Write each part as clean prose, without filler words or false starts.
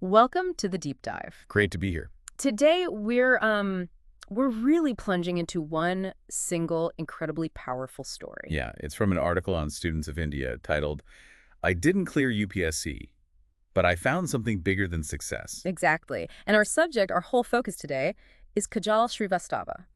Welcome to the deep dive. Great to be here. Today we're really plunging into one single incredibly powerful story. Yeah, it's from an article on Students of India titled, I didn't clear UPSC, but I found something bigger than success. Exactly. And our subject, our whole focus today, is Kajal Srivastava.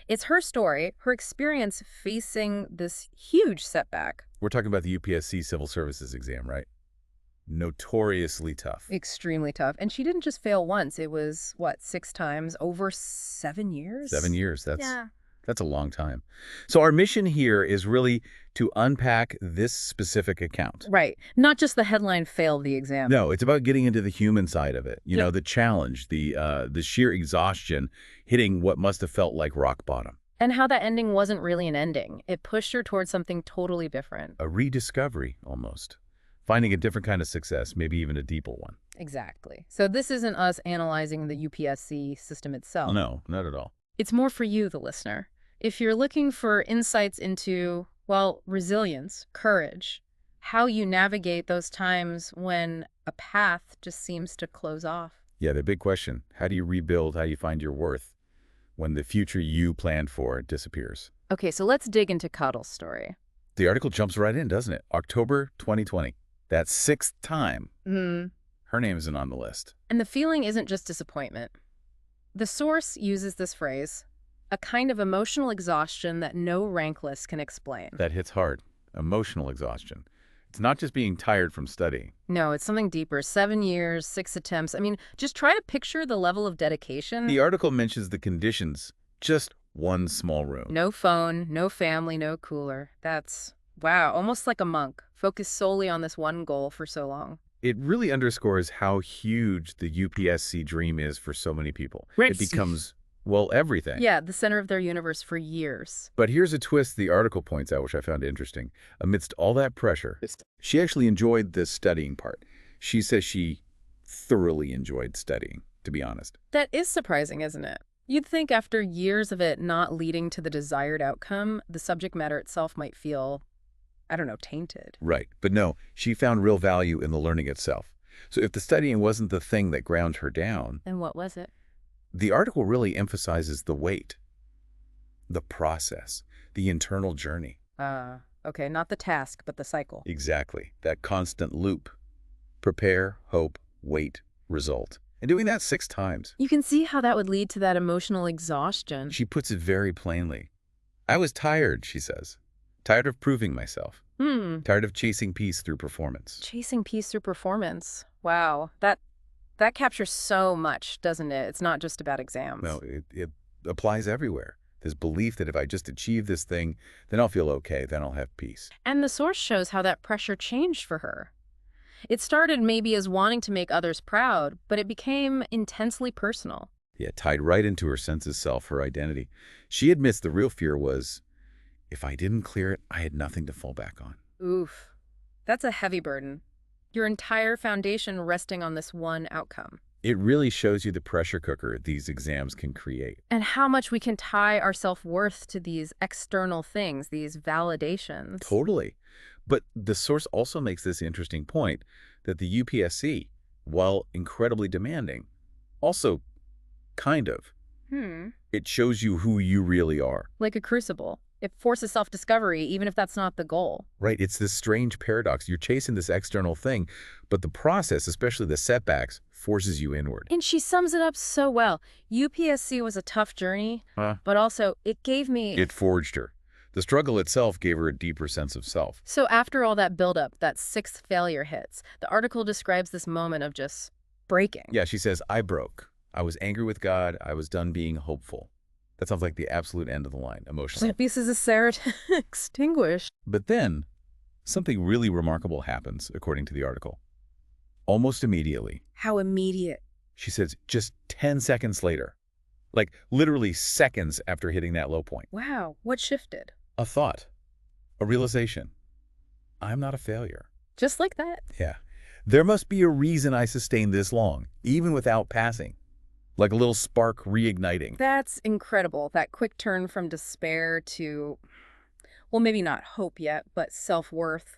It's her story, her experience facing this huge setback. We're talking about the UPSC Civil Services exam, right? Notoriously tough. Extremely tough. And she didn't just fail once. It was, what, 6 times over 7 years? 7 years, Yeah. that's a long time. So our mission here is really to unpack this specific account. Right. Not just the headline failed the exam. No, it's about getting into the human side of it. You Yeah. know, the challenge, the sheer exhaustion hitting what must have felt like rock bottom. And how that ending wasn't really an ending. It pushed her towards something totally different. A rediscovery, almost. Finding a different kind of success, maybe even a deeper one. Exactly. So this isn't us analyzing the UPSC system itself. No, not at all. It's more for you, the listener. If you're looking for insights into, well, resilience, courage, how you navigate those times when a path just seems to close off. Yeah, the big question. How do you rebuild? How do you find your worth when the future you planned for disappears? Okay, so let's dig into Kajal's story. The article jumps right in, doesn't it? October 2020. That 6th time. Her name isn't on the list. And the feeling isn't just disappointment. The source uses this phrase, a kind of emotional exhaustion that no rank list can explain. That hits hard. Emotional exhaustion. It's not just being tired from studying. No, it's something deeper. 7 years, 6 attempts. I mean, just try to picture the level of dedication. The article mentions the conditions. Just one small room. No phone, no family, no cooler. That's, wow, almost like a monk, focused solely on this one goal for so long. It really underscores how huge the UPSC dream is for so many people. Right. It becomes, well, everything. Yeah, the center of their universe for years. But here's a twist the article points out, which I found interesting. Amidst all that pressure, she actually enjoyed the studying part. She says she thoroughly enjoyed studying, to be honest. That is surprising, isn't it? You'd think after years of it not leading to the desired outcome, the subject matter itself might feel, I don't know, tainted. Right. But no, she found real value in the learning itself. So if the studying wasn't the thing that ground her down, And what was it? the article really emphasizes the weight, the process, the internal journey. Okay, not the task, but the cycle. Exactly. That constant loop. Prepare, hope, wait, result. And doing that 6 times. You can see how that would lead to that emotional exhaustion. She puts it very plainly. I was tired, she says. Tired of proving myself. Tired of chasing peace through performance. Chasing peace through performance. Wow, that captures so much, doesn't it? It's not just about exams. No, it applies everywhere. This belief that if I just achieve this thing, then I'll feel okay, then I'll have peace. And the source shows how that pressure changed for her. It started maybe as wanting to make others proud, but it became intensely personal. Yeah, tied right into her sense of self, her identity. She admits the real fear was, if I didn't clear it, I had nothing to fall back on. Oof, that's a heavy burden. Your entire foundation resting on this one outcome. It really shows you the pressure cooker these exams can create. And how much we can tie our self-worth to these external things, these validations. Totally. But the source also makes this interesting point that the UPSC, while incredibly demanding, also kind of. It shows you who you really are. Like a crucible. It forces self-discovery, even if that's not the goal. Right. It's this strange paradox. You're chasing this external thing, but the process, especially the setbacks, forces you inward. And she sums it up so well. UPSC was a tough journey, but also it gave me... It forged her. The struggle itself gave her a deeper sense of self. So after all that buildup, that 6th failure hits, the article describes this moment of just breaking. Yeah, she says, I broke. I was angry with God. I was done being hopeful. That sounds like the absolute end of the line, emotionally. Pieces of serotonin extinguished. But then, something really remarkable happens, according to the article. Almost immediately. How immediate. She says, just 10 seconds later. Like, literally seconds after hitting that low point. Wow, what shifted? A thought. A realization. I'm not a failure. Just like that? Yeah. There must be a reason I sustained this long, even without passing. Like a little spark reigniting. That's incredible, that quick turn from despair to, well, maybe not hope yet, but self-worth,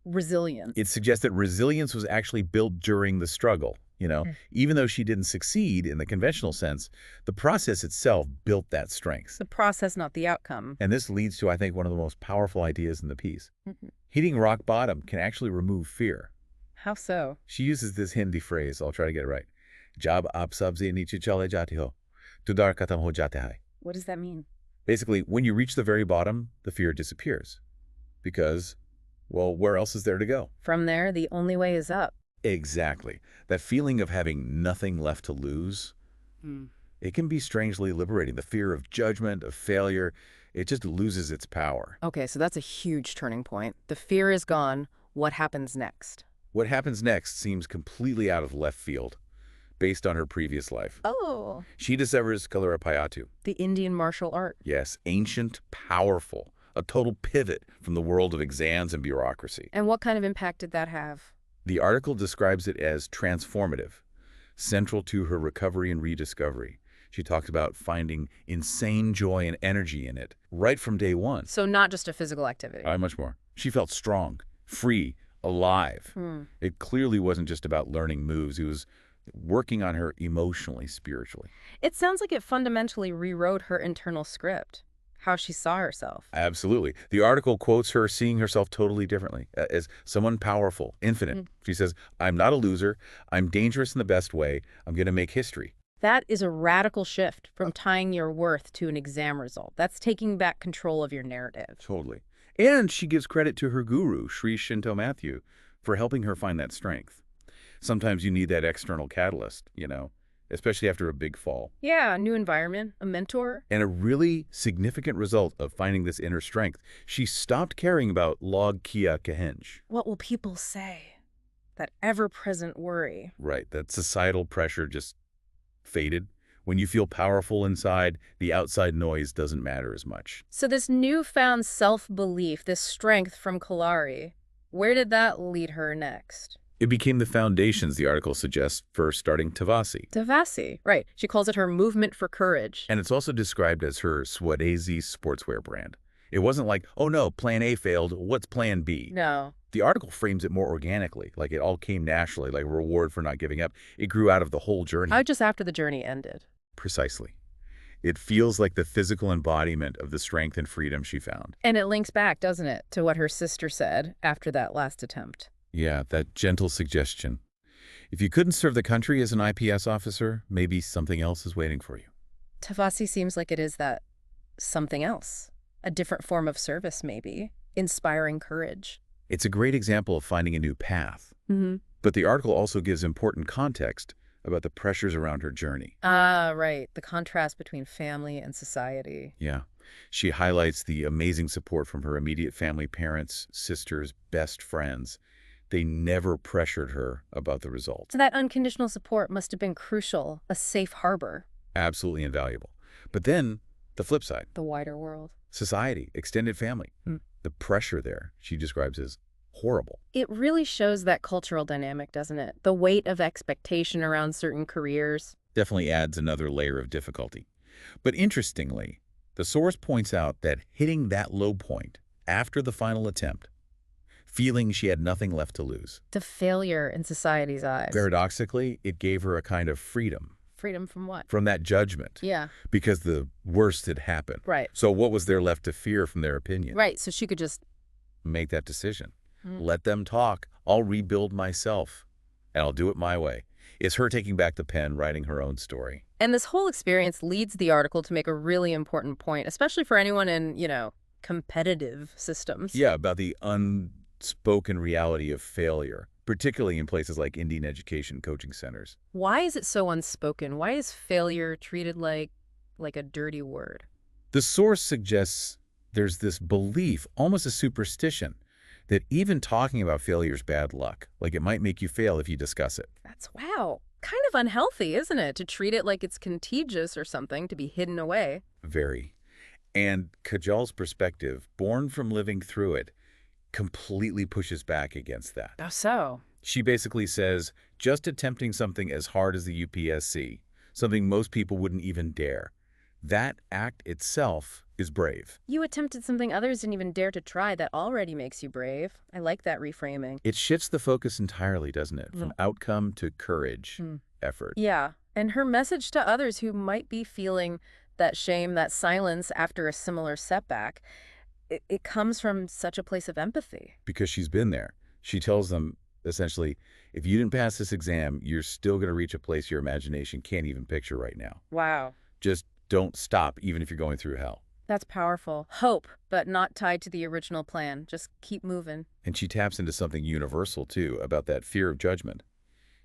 resilience. It suggests that resilience was actually built during the struggle, Even though she didn't succeed in the conventional sense, the process itself built that strength. The process, not the outcome. And this leads to, I think, one of the most powerful ideas in the piece. Mhm. Hitting rock bottom can actually remove fear. How so? She uses this Hindi phrase, I'll try to get it right. Jab aap sabse niche chale jate ho, to dar khatam ho jate hai. What does that mean? Basically, when you reach the very bottom, the fear disappears. Because, well, where else is there to go? From there, the only way is up. Exactly. That feeling of having nothing left to lose, it can be strangely liberating. The fear of judgment, of failure, it just loses its power. Okay, so that's a huge turning point. The fear is gone. What happens next? What happens next seems completely out of left field, based on her previous life. Oh. She discovers Kalaripayattu. The Indian martial art. Yes, ancient, powerful, a total pivot from the world of exams and bureaucracy. And what kind of impact did that have? The article describes it as transformative, central to her recovery and rediscovery. She talks about finding insane joy and energy in it right from day one. So not just a physical activity. Much more. She felt strong, free, alive. It clearly wasn't just about learning moves. It was working on her emotionally, spiritually. It sounds like it fundamentally rewrote her internal script, how she saw herself. Absolutely. The article quotes her seeing herself totally differently, as someone powerful, infinite. She says, I'm not a loser. I'm dangerous in the best way. I'm going to make history. That is a radical shift from tying your worth to an exam result. That's taking back control of your narrative. Totally. And she gives credit to her guru, Sri Shinto Matthew, for helping her find that strength. Sometimes you need that external catalyst, especially after a big fall. Yeah, a new environment, a mentor. And a really significant result of finding this inner strength, she stopped caring about log kia kahenj. What will people say? That ever-present worry. Right, that societal pressure just faded. When you feel powerful inside, the outside noise doesn't matter as much. So this newfound self-belief, this strength from Kalari, where did that lead her next? It became the foundations, the article suggests, for starting TAVASI. TAVASI, right. She calls it her movement for courage. And it's also described as her Swadesi sportswear brand. It wasn't like, oh no, plan A failed, what's plan B? No. The article frames it more organically, like it all came naturally, like a reward for not giving up. It grew out of the whole journey. How just after the journey ended? Precisely. It feels like the physical embodiment of the strength and freedom she found. And it links back, doesn't it, to what her sister said after that last attempt. Yeah, that gentle suggestion. If you couldn't serve the country as an IPS officer, maybe something else is waiting for you. TAVASI seems like it is that something else. A different form of service, maybe. Inspiring courage. It's a great example of finding a new path. But the article also gives important context about the pressures around her journey. Ah, right. The contrast between family and society. Yeah. She highlights the amazing support from her immediate family, parents, sisters, best friends. They never pressured her about the results. So that unconditional support must have been crucial, a safe harbor. Absolutely invaluable. But then, the flip side. The wider world. Society, extended family. The pressure there, she describes as horrible. It really shows that cultural dynamic, doesn't it? The weight of expectation around certain careers. Definitely adds another layer of difficulty. But interestingly, the source points out that hitting that low point after the final attempt, feeling she had nothing left to lose. The failure in society's eyes. Paradoxically, it gave her a kind of freedom. Freedom from what? From that judgment. Yeah. Because the worst had happened. Right. So what was there left to fear from their opinion? Right, so she could just make that decision. Let them talk. I'll rebuild myself, and I'll do it my way. It's her taking back the pen, writing her own story. And this whole experience leads the article to make a really important point, especially for anyone in, competitive systems. Yeah, about the unspoken reality of failure, particularly in places like Indian education coaching centers. Why is it so unspoken? Why is failure treated like a dirty word? The source suggests there's this belief, almost a superstition, that even talking about failure is bad luck. Like it might make you fail if you discuss it. That's, wow, kind of unhealthy, isn't it? To treat it like it's contagious or something, to be hidden away. Very. And Kajal's perspective, born from living through it, completely pushes back against that. Oh, so? She basically says, just attempting something as hard as the UPSC, something most people wouldn't even dare, That act itself is brave. You attempted something others didn't even dare to try that already makes you brave. I like that reframing. It shifts the focus entirely, doesn't it? From Mm. outcome to courage, Mm. effort. Yeah, and her message to others who might be feeling that shame, that silence after a similar setback, it comes from such a place of empathy. Because she's been there. She tells them, essentially, if you didn't pass this exam, you're still going to reach a place your imagination can't even picture right now. Wow. Just don't stop, even if you're going through hell. That's powerful. Hope, but not tied to the original plan. Just keep moving. And she taps into something universal, too, about that fear of judgment.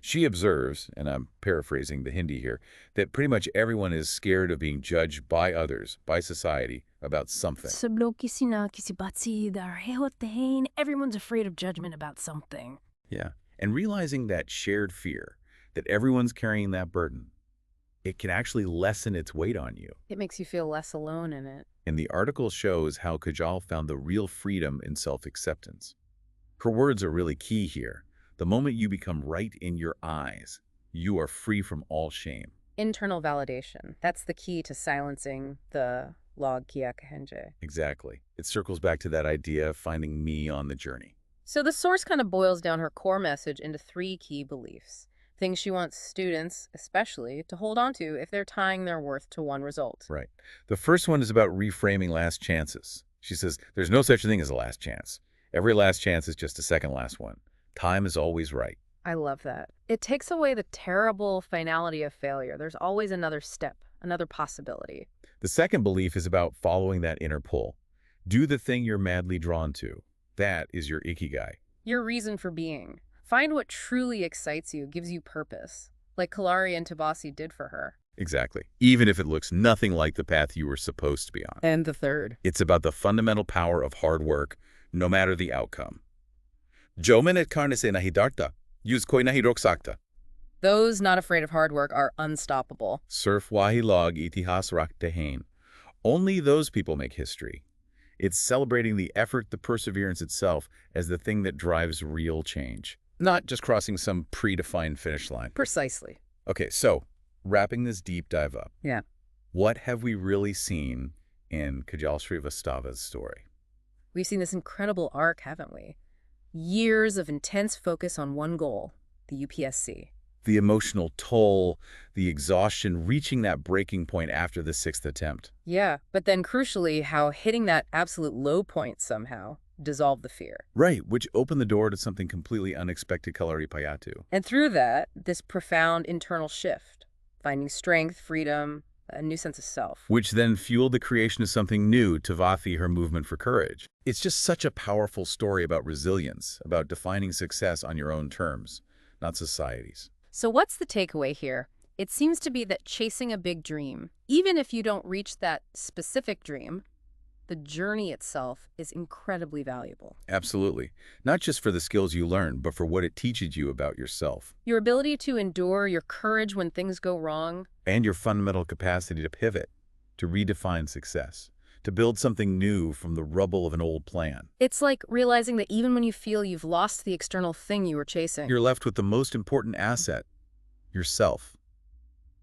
She observes, and I'm paraphrasing the Hindi here, that pretty much everyone is scared of being judged by others, by society, about something. सब लोग किसी ना किसी बात से डर रहे होते हैं. Everyone's afraid of judgment about something. Yeah. And realizing that shared fear, that everyone's carrying that burden, it can actually lessen its weight on you. It makes you feel less alone in it. And the article shows how Kajal found the real freedom in self-acceptance. Her words are really key here. The moment you become right in your eyes, you are free from all shame. Internal validation. That's the key to silencing the log kiya kahenje. Exactly. It circles back to that idea of finding me on the journey. So the source kind of boils down her core message into 3 key beliefs. Things she wants students, especially, to hold on to if they're tying their worth to one result. Right. The first one is about reframing last chances. She says, there's no such thing as a last chance. Every last chance is just a second last one. Time is always right. I love that. It takes away the terrible finality of failure. There's always another step, another possibility. The second belief is about following that inner pull. Do the thing you're madly drawn to. That is your ikigai. Your reason for being. Find what truly excites you, gives you purpose, like Kalari and TAVASI did for her. Exactly. Even if it looks nothing like the path you were supposed to be on. And the third. It's about the fundamental power of hard work, no matter the outcome. Jo menet karne se nahi darta, use koi nahi rok sakta. Those not afraid of hard work are unstoppable. Surf wahi log itihas rakhte hain. Only those people make history. It's celebrating the effort, the perseverance itself, as the thing that drives real change. Not just crossing some predefined finish line. Precisely. Okay, so wrapping this deep dive up. Yeah. What have we really seen in Kajal Srivastava's story? We've seen this incredible arc, haven't we? Years of intense focus on one goal, the UPSC. The emotional toll, the exhaustion, reaching that breaking point after the 6th attempt. Yeah, but then crucially, how hitting that absolute low point somehow dissolved the fear. Right, which opened the door to something completely unexpected, Kalaripayattu. And through that, this profound internal shift, finding strength, freedom, a new sense of self. Which then fueled the creation of something new, TAVASI, her movement for courage. It's just such a powerful story about resilience, about defining success on your own terms, not society's. So what's the takeaway here? It seems to be that chasing a big dream, even if you don't reach that specific dream, the journey itself is incredibly valuable. Absolutely. Not just for the skills you learn, but for what it teaches you about yourself. Your ability to endure, your courage when things go wrong. And your fundamental capacity to pivot, to redefine success, to build something new from the rubble of an old plan. It's like realizing that even when you feel you've lost the external thing you were chasing, You're left with the most important asset, yourself.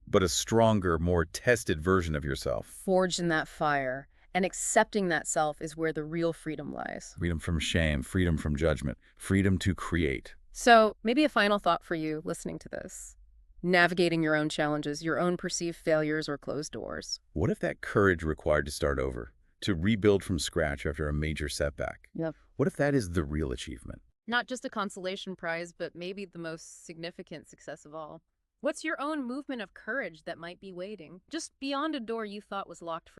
But a stronger, more tested version of yourself. forged in that fire. And accepting that self is where the real freedom lies. Freedom from shame, freedom from judgment, freedom to create. So maybe a final thought for you listening to this. Navigating your own challenges, your own perceived failures or closed doors. What if that courage required to start over, to rebuild from scratch after a major setback? Yep. What if that is the real achievement? Not just a consolation prize, but maybe the most significant success of all. What's your own movement of courage that might be waiting, just beyond a door you thought was locked for